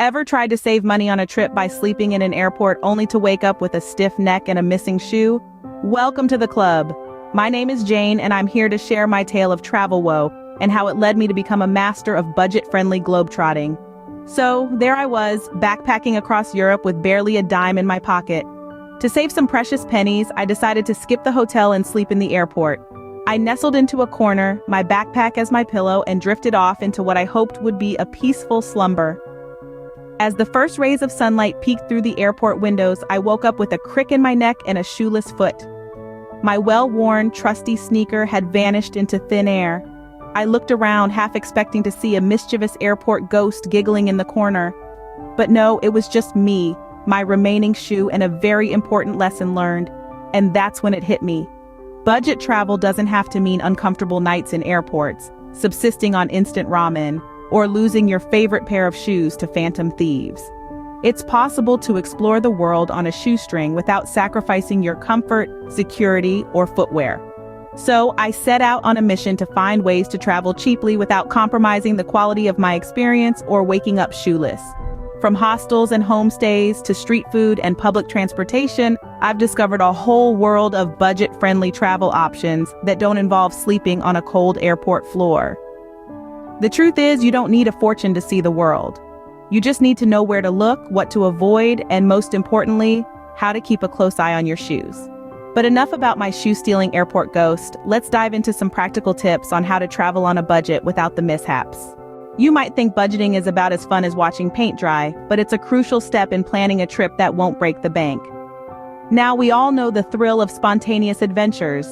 Ever tried to save money on a trip by sleeping in an airport only to wake up with a stiff neck and a missing shoe? Welcome to the club. My name is Jane, and I'm here to share my tale of travel woe and how it led me to become a master of budget-friendly globetrotting. So, there I was, backpacking across Europe with barely a dime in my pocket. To save some precious pennies, I decided to skip the hotel and sleep in the airport. I nestled into a corner, my backpack as my pillow, and drifted off into what I hoped would be a peaceful slumber. As the first rays of sunlight peeked through the airport windows, I woke up with a crick in my neck and a shoeless foot. My well-worn, trusty sneaker had vanished into thin air. I looked around, half expecting to see a mischievous airport ghost giggling in the corner. But no, it was just me, my remaining shoe, and a very important lesson learned. And that's when it hit me. Budget travel doesn't have to mean uncomfortable nights in airports, subsisting on instant ramen, or losing your favorite pair of shoes to phantom thieves. It's possible to explore the world on a shoestring without sacrificing your comfort, security, or footwear. So I set out on a mission to find ways to travel cheaply without compromising the quality of my experience or waking up shoeless. From hostels and homestays to street food and public transportation, I've discovered a whole world of budget-friendly travel options that don't involve sleeping on a cold airport floor. The truth is, you don't need a fortune to see the world. You just need to know where to look, what to avoid, and most importantly, how to keep a close eye on your shoes. But enough about my shoe-stealing airport ghost. Let's dive into some practical tips on how to travel on a budget without the mishaps. You might think budgeting is about as fun as watching paint dry, but it's a crucial step in planning a trip that won't break the bank. Now, we all know the thrill of spontaneous adventures.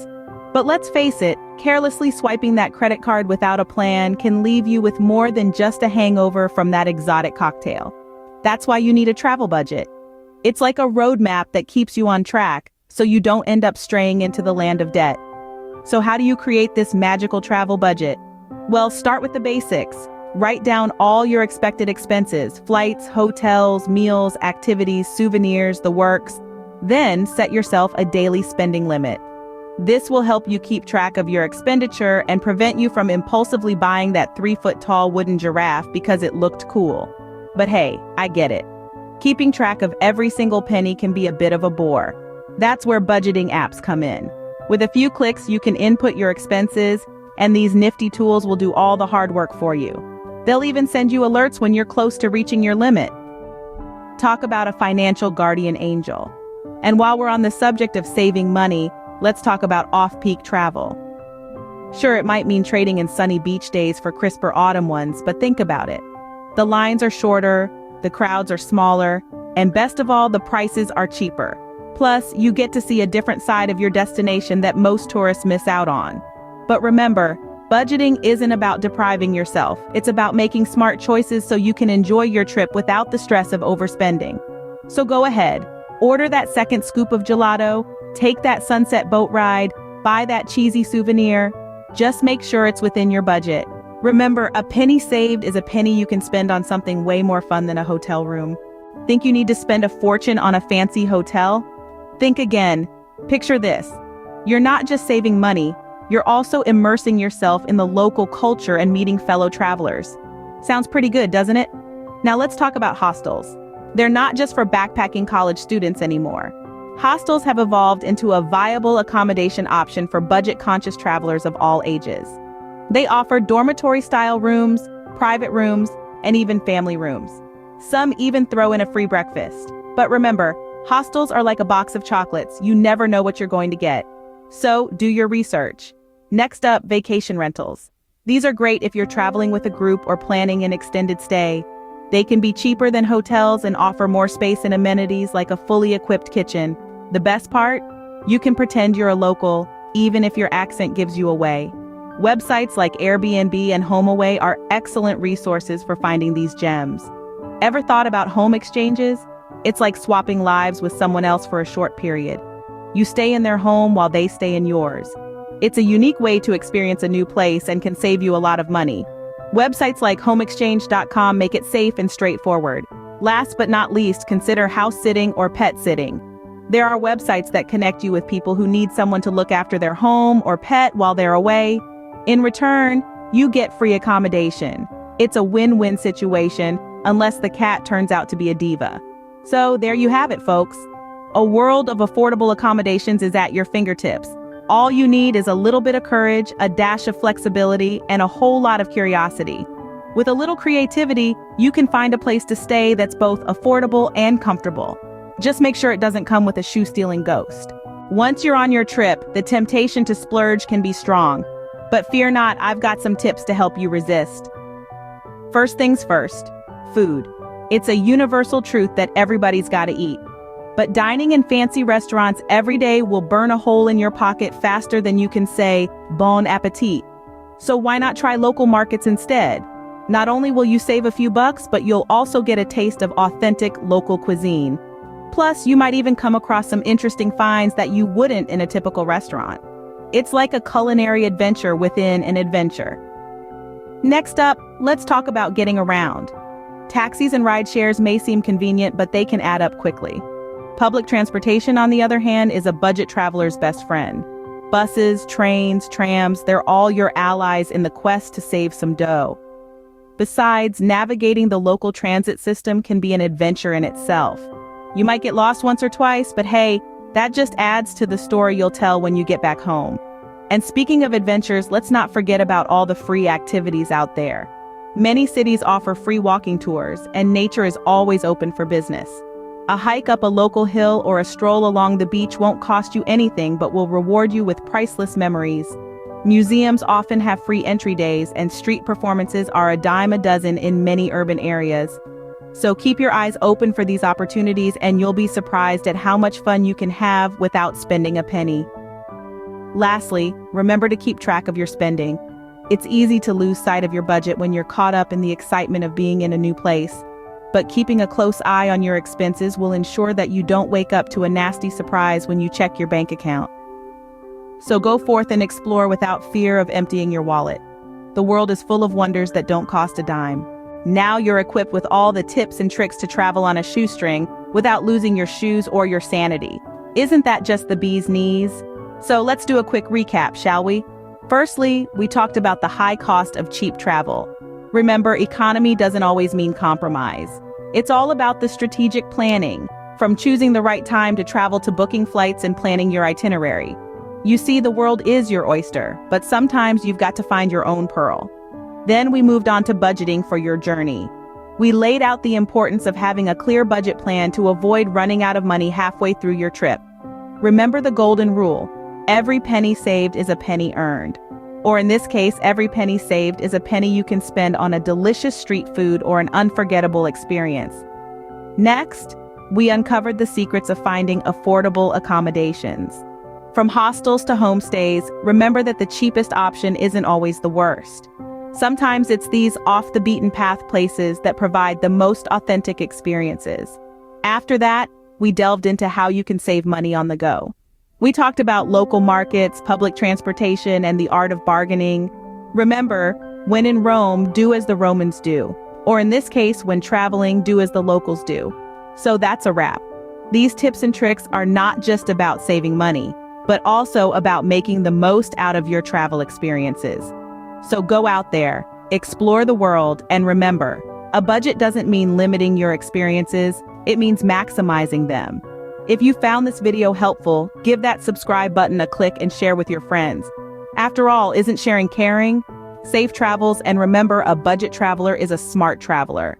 But let's face it, carelessly swiping that credit card without a plan can leave you with more than just a hangover from that exotic cocktail. That's why you need a travel budget. It's like a roadmap that keeps you on track, so you don't end up straying into the land of debt. So how do you create this magical travel budget? Well, start with the basics. Write down all your expected expenses: flights, hotels, meals, activities, souvenirs, the works. Then set yourself a daily spending limit. This will help you keep track of your expenditure and prevent you from impulsively buying that 3-foot-tall wooden giraffe because it looked cool. But hey, I get it. Keeping track of every single penny can be a bit of a bore. That's where budgeting apps come in. With a few clicks, you can input your expenses, and these nifty tools will do all the hard work for you. They'll even send you alerts when you're close to reaching your limit. Talk about a financial guardian angel. And while we're on the subject of saving money, let's talk about off-peak travel. Sure, it might mean trading in sunny beach days for crisper autumn ones, but think about it. The lines are shorter, the crowds are smaller, and best of all, the prices are cheaper. Plus, you get to see a different side of your destination that most tourists miss out on. But remember, budgeting isn't about depriving yourself. It's about making smart choices so you can enjoy your trip without the stress of overspending. So go ahead, order that second scoop of gelato, take that sunset boat ride, buy that cheesy souvenir. Just make sure it's within your budget. Remember, a penny saved is a penny you can spend on something way more fun than a hotel room. Think you need to spend a fortune on a fancy hotel? Think again. Picture this. You're not just saving money, you're also immersing yourself in the local culture and meeting fellow travelers. Sounds pretty good, doesn't it? Now let's talk about hostels. They're not just for backpacking college students anymore. Hostels have evolved into a viable accommodation option for budget-conscious travelers of all ages. They offer dormitory-style rooms, private rooms, and even family rooms. Some even throw in a free breakfast. But remember, hostels are like a box of chocolates. You never know what you're going to get. So, do your research. Next up, vacation rentals. These are great if you're traveling with a group or planning an extended stay. They can be cheaper than hotels and offer more space and amenities like a fully equipped kitchen. The best part? You can pretend you're a local, even if your accent gives you away. Websites like Airbnb and HomeAway are excellent resources for finding these gems. Ever thought about home exchanges? It's like swapping lives with someone else for a short period. You stay in their home while they stay in yours. It's a unique way to experience a new place and can save you a lot of money. Websites like homeexchange.com make it safe and straightforward. Last but not least, consider house sitting or pet sitting. There are websites that connect you with people who need someone to look after their home or pet while they're away. In return, you get free accommodation. It's a win-win situation, unless the cat turns out to be a diva. So there you have it, folks. A world of affordable accommodations is at your fingertips. All you need is a little bit of courage, a dash of flexibility, and a whole lot of curiosity. With a little creativity, you can find a place to stay that's both affordable and comfortable. Just make sure it doesn't come with a shoe-stealing ghost. Once you're on your trip, the temptation to splurge can be strong. But fear not, I've got some tips to help you resist. First things first, food. It's a universal truth that everybody's gotta eat. But dining in fancy restaurants every day will burn a hole in your pocket faster than you can say, bon appetit. So why not try local markets instead? Not only will you save a few bucks, but you'll also get a taste of authentic local cuisine. Plus, you might even come across some interesting finds that you wouldn't in a typical restaurant. It's like a culinary adventure within an adventure. Next up, let's talk about getting around. Taxis and rideshares may seem convenient, but they can add up quickly. Public transportation, on the other hand, is a budget traveler's best friend. Buses, trains, trams, they're all your allies in the quest to save some dough. Besides, navigating the local transit system can be an adventure in itself. You might get lost once or twice, but hey, that just adds to the story you'll tell when you get back home. And speaking of adventures, let's not forget about all the free activities out there. Many cities offer free walking tours, and nature is always open for business. A hike up a local hill or a stroll along the beach won't cost you anything but will reward you with priceless memories. Museums often have free entry days, and street performances are a dime a dozen in many urban areas. So keep your eyes open for these opportunities, and you'll be surprised at how much fun you can have without spending a penny. Lastly, remember to keep track of your spending. It's easy to lose sight of your budget when you're caught up in the excitement of being in a new place. But keeping a close eye on your expenses will ensure that you don't wake up to a nasty surprise when you check your bank account. So go forth and explore without fear of emptying your wallet. The world is full of wonders that don't cost a dime. Now you're equipped with all the tips and tricks to travel on a shoestring without losing your shoes or your sanity. Isn't that just the bee's knees? So let's do a quick recap, shall we? Firstly, we talked about the high cost of cheap travel. Remember, economy doesn't always mean compromise. It's all about the strategic planning, from choosing the right time to travel to booking flights and planning your itinerary. You see, the world is your oyster, but sometimes you've got to find your own pearl. Then we moved on to budgeting for your journey. We laid out the importance of having a clear budget plan to avoid running out of money halfway through your trip. Remember the golden rule: every penny saved is a penny earned. Or in this case, every penny saved is a penny you can spend on a delicious street food or an unforgettable experience. Next, we uncovered the secrets of finding affordable accommodations. From hostels to homestays, remember that the cheapest option isn't always the worst. Sometimes it's these off-the-beaten-path places that provide the most authentic experiences. After that, we delved into how you can save money on the go. We talked about local markets, public transportation, and the art of bargaining. Remember, when in Rome, do as the Romans do. Or in this case, when traveling, do as the locals do. So that's a wrap. These tips and tricks are not just about saving money, but also about making the most out of your travel experiences. So go out there, explore the world, and remember, a budget doesn't mean limiting your experiences, it means maximizing them. If you found this video helpful, give that subscribe button a click and share with your friends. After all, isn't sharing caring? Safe travels, and remember, a budget traveler is a smart traveler.